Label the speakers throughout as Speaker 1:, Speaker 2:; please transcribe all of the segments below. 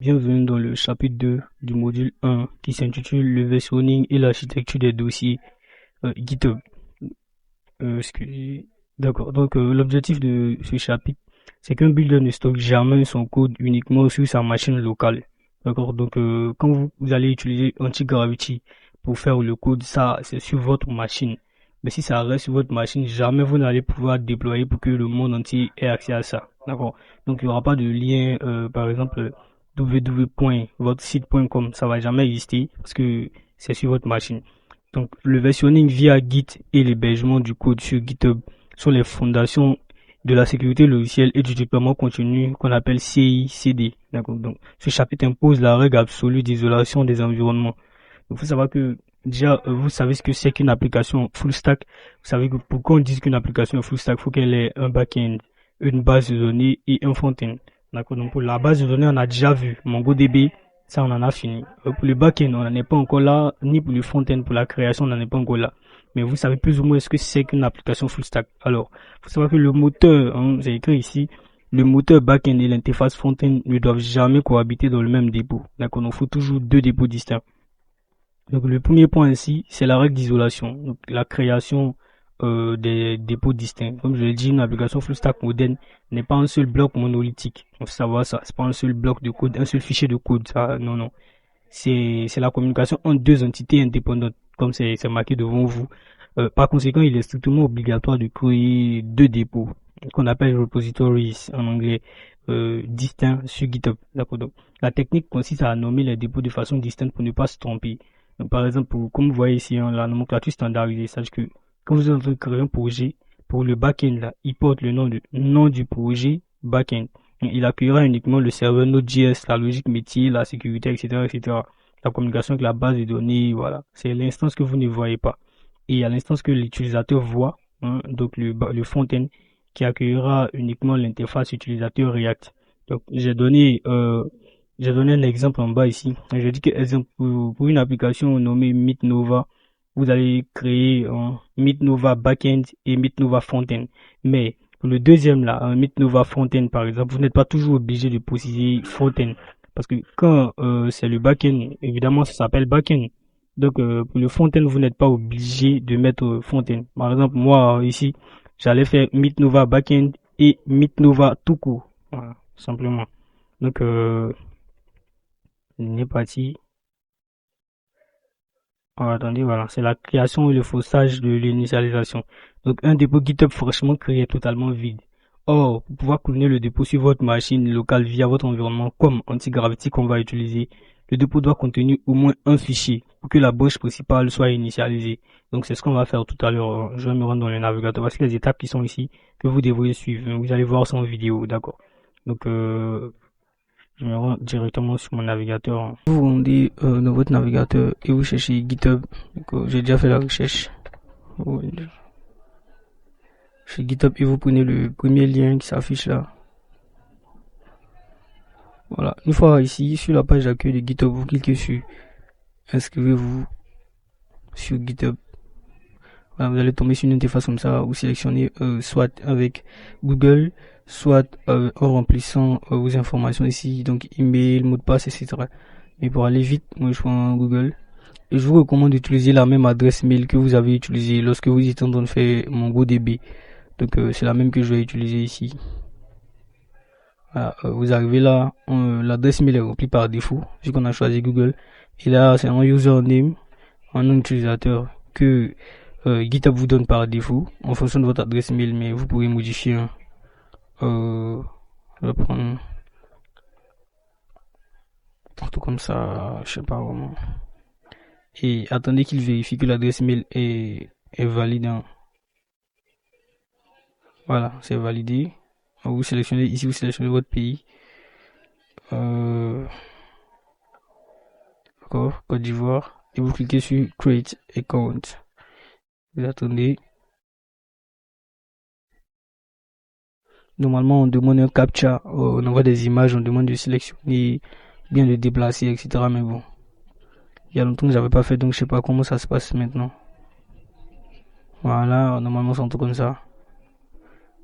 Speaker 1: Bienvenue dans le chapitre 2 du module 1 qui s'intitule le versionning et l'architecture des dossiers GitHub. Excusez. D'accord. Donc l'objectif de ce chapitre, c'est qu'un builder ne stocke jamais son code uniquement sur sa machine locale. D'accord. Donc quand vous allez utiliser Antigravity pour faire le code, ça c'est sur votre machine. Mais si ça reste sur votre machine, jamais vous n'allez pouvoir déployer pour que le monde entier ait accès à ça. D'accord. Donc il n'y aura pas de lien, par exemple www.votresite.com, ça va jamais exister parce que c'est sur votre machine. Donc, le versionning via Git et l'hébergement du code sur GitHub sont les fondations de la sécurité logicielle et du déploiement continu qu'on appelle CI/CD. D'accord. Donc, ce chapitre impose la règle absolue d'isolation des environnements. Donc, il faut savoir que déjà, vous savez ce que c'est qu'une application full stack. Vous savez que pourquoi on dit qu'une application full stack, il faut qu'elle ait un back-end, une base de données et un front-end. D'accord. Donc, pour la base de données, on a déjà vu MongoDB. Ça, on en a fini. Pour le back-end, on n'en est pas encore là, ni pour le front-end, pour la création, on n'en est pas encore là. Mais vous savez plus ou moins ce que c'est qu'une application full stack. Alors, il faut savoir que le moteur, hein, j'ai écrit ici, le moteur back-end et l'interface front-end ne doivent jamais cohabiter dans le même dépôt. D'accord. Donc, il faut toujours deux dépôts distincts. Donc, le premier point ici, c'est la règle d'isolation. Donc, la création des dépôts distincts. Comme je l'ai dit, une application full stack moderne n'est pas un seul bloc monolithique. Il faut savoir ça. C'est pas un seul bloc de code, un seul fichier de code. Ça, non, non. C'est la communication entre deux entités indépendantes, comme c'est marqué devant vous. Par conséquent, il est strictement obligatoire de créer deux dépôts, qu'on appelle repositories en anglais, distincts sur GitHub. D'accord. Donc, la technique consiste à nommer les dépôts de façon distincte pour ne pas se tromper. Donc, par exemple, comme vous voyez ici, hein, la nomenclature standardisée, c'est-à-dire que quand vous êtes en train de créer un projet, pour le backend, là, il porte le nom du projet backend. Il accueillera uniquement le serveur Node.js, la logique métier, la sécurité, etc., etc. La communication avec la base de données, voilà. C'est l'instance que vous ne voyez pas. Et il y a l'instance que l'utilisateur voit, hein, donc le front-end, qui accueillera uniquement l'interface utilisateur React. Donc, j'ai donné un exemple en bas ici. Je dis que, exemple, pour une application nommée MeetNova, vous allez créer un MeetNova Backend et MeetNova Frontend. Mais pour le deuxième là, un MeetNova Frontend par exemple, vous n'êtes pas toujours obligé de préciser Frontend. Parce que quand c'est le backend, évidemment ça s'appelle backend. Donc pour le frontend, vous n'êtes pas obligé de mettre frontend. Par exemple, moi ici, j'allais faire MeetNova Backend et MeetNova tout court. Voilà, simplement. Donc on est parti. Attendez, voilà, c'est la création et le faussage de l'initialisation. Donc, un dépôt GitHub fraîchement créé est totalement vide. Or, pour pouvoir cloner le dépôt sur votre machine locale via votre environnement comme Antigravity qu'on va utiliser, le dépôt doit contenir au moins un fichier pour que la broche principale soit initialisée. Donc, c'est ce qu'on va faire tout à l'heure. Je vais me rendre dans le navigateur. Voici les étapes qui sont ici que vous devriez suivre. Vous allez voir ça en vidéo, d'accord. Donc, je me rends directement sur mon navigateur. Vous rendez dans votre navigateur et vous cherchez GitHub. J'ai déjà fait la recherche. Chez GitHub et vous prenez le premier lien qui s'affiche là. Voilà. Une fois ici, sur la page d'accueil de GitHub, vous cliquez sur inscrivez-vous sur GitHub. Voilà, vous allez tomber sur une interface comme ça. Vous sélectionnez soit avec Google, soit en remplissant vos informations ici, donc email, mot de passe, etc. Mais pour aller vite, moi je prends Google. Et je vous recommande d'utiliser la même adresse mail que vous avez utilisée lorsque vous étiez en train de faire MongoDB. Donc c'est la même que je vais utiliser ici. Voilà, vous arrivez là, l'adresse mail est remplie par défaut, vu qu'on a choisi Google. Et là, c'est un username, un nom d'utilisateur que GitHub vous donne par défaut en fonction de votre adresse mail, mais vous pouvez modifier. Hein. Je vais prendre tout comme ça, je sais pas vraiment. Et attendez qu'il vérifie que l'adresse mail est valide. Hein. Voilà, c'est validé. Vous sélectionnez ici, vous sélectionnez votre pays. D'accord, Côte d'Ivoire. Et vous cliquez sur Create Account. Vous attendez. Normalement, on demande un captcha. On envoie des images, on demande de sélectionner, bien de déplacer, etc. Mais bon, il y a longtemps que j'avais pas fait, donc je sais pas comment ça se passe maintenant. Voilà, normalement, c'est un truc comme ça.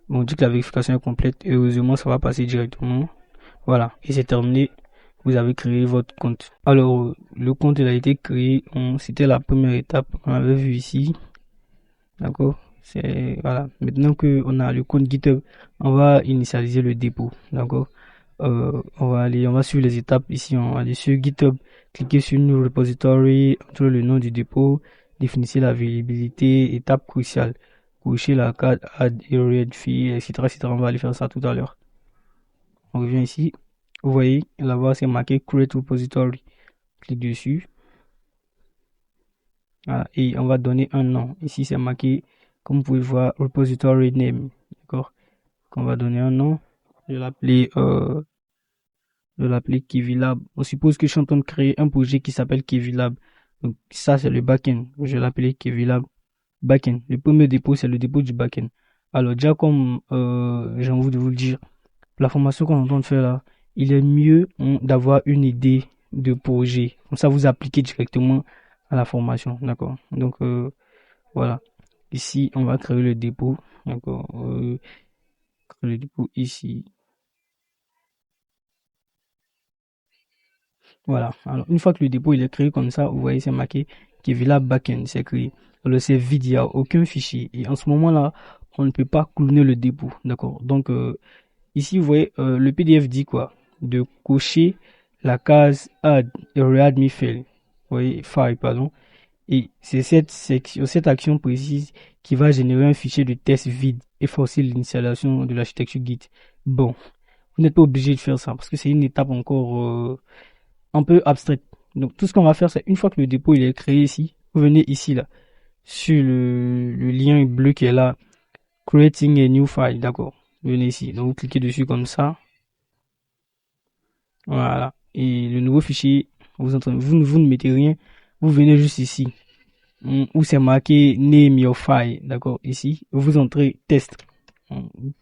Speaker 1: Bon, on dit que la vérification est complète et heureusement, ça va passer directement. Voilà, et c'est terminé. vous avez créé votre compte. Alors, le compte, il a été créé, c'était la première étape, on avait vu ici, d'accord? C'est, voilà. Maintenant que on a le compte GitHub, on va initialiser le dépôt, d'accord? On va suivre les étapes ici, on va aller sur GitHub, cliquer sur New Repository, entrer le nom du dépôt, définissez la visibilité, étape cruciale, cocher la carte, add area fee, etc., etc. On va aller faire ça tout à l'heure. On revient ici. Vous voyez, là-bas, c'est marqué Create Repository. Clique dessus. Voilà, et on va donner un nom. Ici, c'est marqué, comme vous pouvez voir, Repository Name. D'accord? On va donner un nom. Je vais l'appeler Kivilab. On suppose que je suis en train de créer un projet qui s'appelle Kivilab. Donc, ça, c'est le backend. Je vais l'appeler Kivilab Backend. Le premier dépôt, c'est le dépôt du backend. Alors, déjà, comme j'ai envie de vous le dire, la formation qu'on est en train de faire là, il est mieux d'avoir une idée de projet. Comme ça, vous appliquez directement à la formation. D'accord? Donc, voilà. Ici, on va créer le dépôt. D'accord? Créer le dépôt ici. Voilà. Alors, une fois que le dépôt il est créé comme ça, vous voyez, c'est marqué Kevila Backend, c'est créé. Alors, c'est vide, il n'y a aucun fichier. Et en ce moment-là, on ne peut pas cloner le dépôt. D'accord? Donc, ici, vous voyez, le PDF dit quoi? De cocher la case Add et Readme File. Vous voyez, file, pardon. Et c'est cette action précise qui va générer un fichier de test vide et forcer l'installation de l'architecture Git. Bon, vous n'êtes pas obligé de faire ça parce que c'est une étape encore un peu abstraite. Donc tout ce qu'on va faire, c'est une fois que le dépôt il est créé ici, vous venez ici là, sur le lien bleu qui est là, Creating a new file, d'accord. Vous venez ici, donc vous cliquez dessus comme ça. Voilà. Et le nouveau fichier, vous ne mettez rien, vous venez juste ici, où c'est marqué Name your file, d'accord, ici, vous entrez test,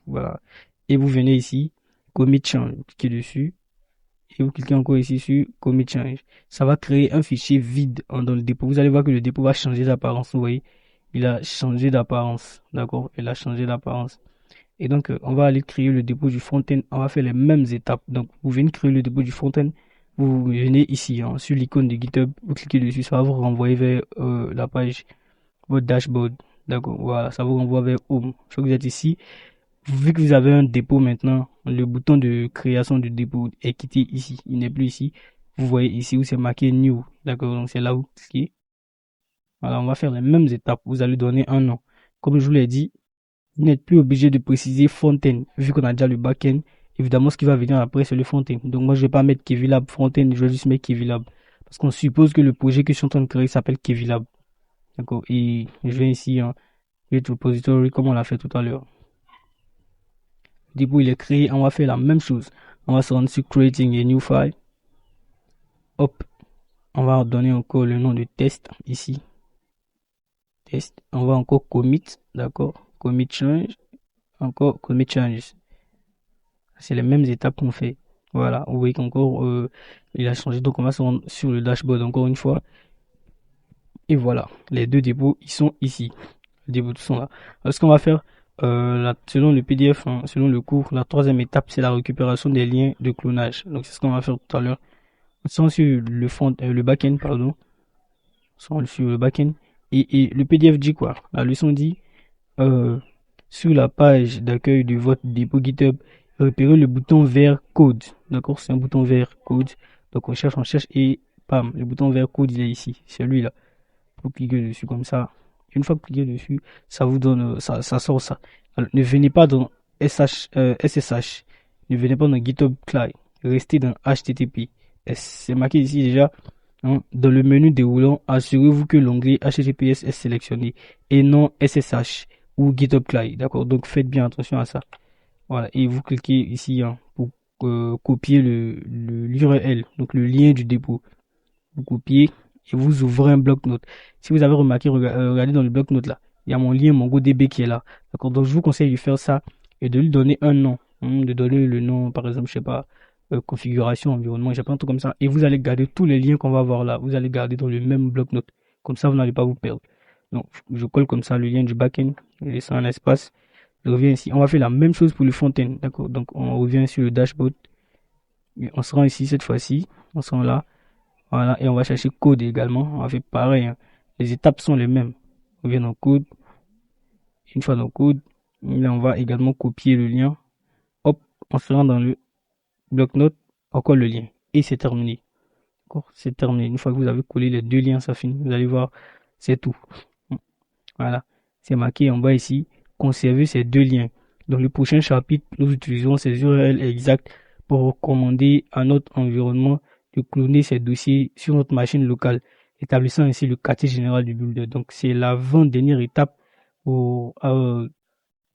Speaker 1: voilà, et vous venez ici, commit change, vous cliquez dessus, et vous cliquez encore ici sur commit change. Ça va créer un fichier vide dans le dépôt. Vous allez voir que le dépôt va changer d'apparence, vous voyez, il a changé d'apparence, d'accord, il a changé d'apparence. Et donc, on va aller créer le dépôt du front-end. On va faire les mêmes étapes. Donc, vous venez créer le dépôt du front-end. Vous venez ici, hein, sur l'icône de GitHub. Vous cliquez dessus. Ça va vous renvoyer vers la page, votre dashboard. D'accord. Voilà. Ça vous renvoie vers Home. Une fois que vous êtes ici, vu que vous avez un dépôt maintenant, le bouton de création du dépôt est quitté ici. Il n'est plus ici. Vous voyez ici où c'est marqué New. D'accord. Donc, c'est là où vous cliquez. Voilà. On va faire les mêmes étapes. Vous allez donner un nom. Comme je vous l'ai dit, vous n'êtes plus obligé de préciser front-end, vu qu'on a déjà le back-end. Évidemment, ce qui va venir après, c'est le front-end. Donc, moi, je vais pas mettre Kevilab front-end, je vais juste mettre Kevilab. Parce qu'on suppose que le projet que je suis en train de créer s'appelle Kevilab. D'accord. Et je vais ici, hein, Create Repository, comme on l'a fait tout à l'heure. Du coup, il est créé. On va faire la même chose. On va se rendre sur Creating a new file. Hop. On va donner encore le nom de test ici. Test. On va encore commit. D'accord. Commit change. Encore commit changes. C'est les mêmes étapes qu'on fait. Voilà, vous voyez qu'encore il a changé. Donc on va se rendre sur le dashboard encore une fois. Et voilà, les deux dépôts, ils sont ici. Les dépôts sont là. Alors, ce qu'on va faire, selon le PDF, hein, selon le cours, la troisième étape, c'est la récupération des liens de clonage. Donc c'est ce qu'on va faire tout à l'heure. On se rend sur le front, le backend, pardon. On se rend sur le backend. Et le PDF dit quoi? La leçon dit, sur la page d'accueil de votre dépôt GitHub, repérez le bouton vert code. D'accord? C'est un bouton vert code. Donc on cherche et bam, le bouton vert code il est ici. C'est lui là. Vous cliquez dessus comme ça. Une fois que vous cliquez dessus, ça vous donne, ça sort ça. Alors, ne venez pas dans SSH. Ne venez pas dans GitHub Client. Restez dans HTTP. C'est marqué ici déjà. Hein, dans le menu déroulant, assurez-vous que l'onglet HTTPS est sélectionné et non SSH ou GitHub Client. D'accord? Donc faites bien attention à ça. Voilà. Et vous cliquez ici, hein, pour copier l'URL, donc le lien du dépôt. Vous copiez et vous ouvrez un bloc-notes. Si vous avez remarqué, regardez dans le bloc-notes là. Il y a mon lien MongoDB qui est là. D'accord? Donc je vous conseille de faire ça et de lui donner un nom. Hein, de donner le nom, par exemple, je sais pas, configuration, environnement, j'ai pas un truc comme ça. Et vous allez garder tous les liens qu'on va voir là. Vous allez garder dans le même bloc-notes. Comme ça, vous n'allez pas vous perdre. Donc, je colle comme ça le lien du backend. Je laisse un espace. Je reviens ici. On va faire la même chose pour le front-end. D'accord? Donc, on revient sur le dashboard. Et on se rend ici cette fois-ci, on se rend là, voilà, et on va chercher code également. On va faire pareil, hein. Les étapes sont les mêmes. On vient dans code, une fois dans code, là on va également copier le lien. Hop, on se rend dans le bloc-notes, encore le lien. Et c'est terminé. D'accord, c'est terminé. Une fois que vous avez collé les deux liens, ça finit. Vous allez voir, c'est tout. Voilà, c'est marqué en bas ici, conserver ces deux liens. Dans le prochain chapitre, nous utiliserons ces URL exacts pour recommander à notre environnement de cloner ces dossiers sur notre machine locale, établissant ainsi le quartier général du builder. Donc, c'est l'avant-dernière étape pour, euh,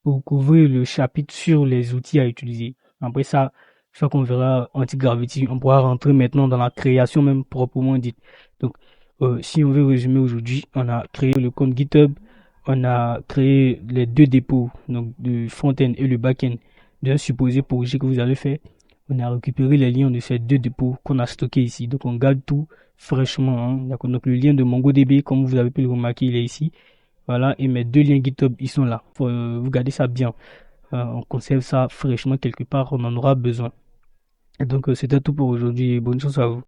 Speaker 1: pour couvrir le chapitre sur les outils à utiliser. Après ça, je crois qu'on verra anti-gravity, on pourra rentrer maintenant dans la création même proprement dite. Donc, si on veut résumer aujourd'hui, on a créé le compte GitHub, on a créé les deux dépôts, donc le front-end et le back-end d'un supposé projet que vous allez faire. On a récupéré les liens de ces deux dépôts qu'on a stockés ici. Donc, on garde tout fraîchement, hein. D'accord. Donc, le lien de MongoDB, comme vous avez pu le remarquer, il est ici. Voilà, et mes deux liens GitHub, ils sont là. Faut, vous gardez ça bien. On conserve ça fraîchement quelque part, on en aura besoin. Et donc, c'était tout pour aujourd'hui. Bonne chance à vous.